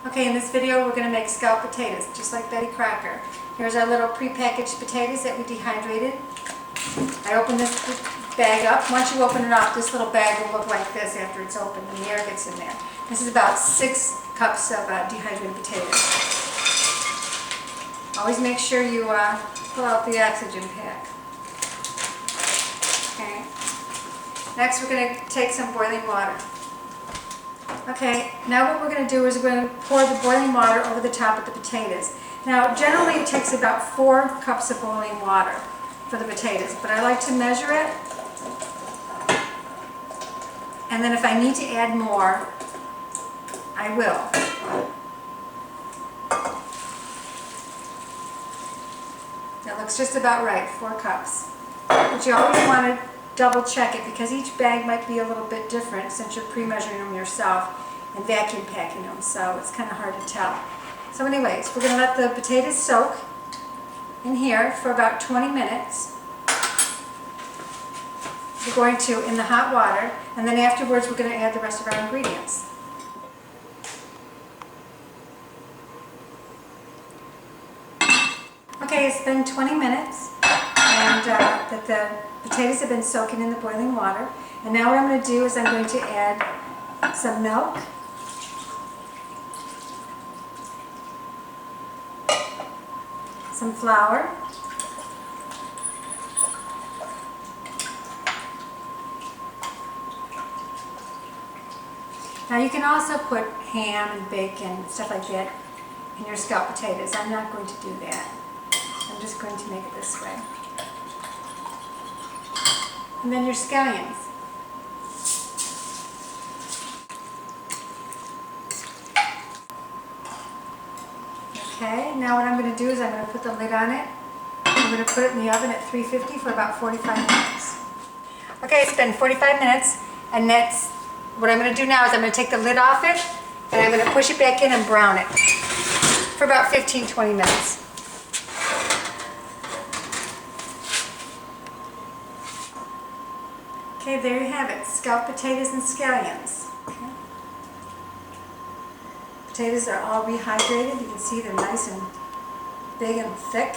Okay, in this video we're going to make scalloped potatoes, just like Betty Crocker. Here's our little pre-packaged potatoes that we dehydrated. I opened this bag up. Once you open it up, this little bag will look like this after it's open and the air gets in there. This is about 6 cups of dehydrated potatoes. Always make sure you pull out the oxygen pack. Okay. Next we're going to take some boiling water. Okay, now what we're going to do is we're going to pour the boiling water over the top of the potatoes. Now generally it takes about 4 cups of boiling water for the potatoes, but I like to measure it, and then if I need to add more, I will. That looks just about right, 4 cups. But you always want to double check it because each bag might be a little bit different since you're pre-measuring them yourself and vacuum packing them, so it's kind of hard to tell. So anyways, we're going to let the potatoes soak in here for about 20 minutes. We're going to in the hot water, and then afterwards we're going to add the rest of our ingredients. Okay, it's been 20 minutes and that the potatoes have been soaking in the boiling water. And now what I'm going to do is I'm going to add some milk, some flour, now you can also put ham and bacon and stuff like that in your scalloped potatoes. I'm not going to do that. I'm just going to make it this way. And then your scallions. Okay, now what I'm going to do is I'm going to put the lid on it. I'm going to put it in the oven at 350 for about 45 minutes. Okay, it's been 45 minutes, and that's what I'm going to do now is I'm going to take the lid off it, and I'm going to push it back in and brown it for about 15-20 minutes. Okay, there you have it, scalloped potatoes and scallions. Okay. Potatoes are all rehydrated. You can see they're nice and big and thick.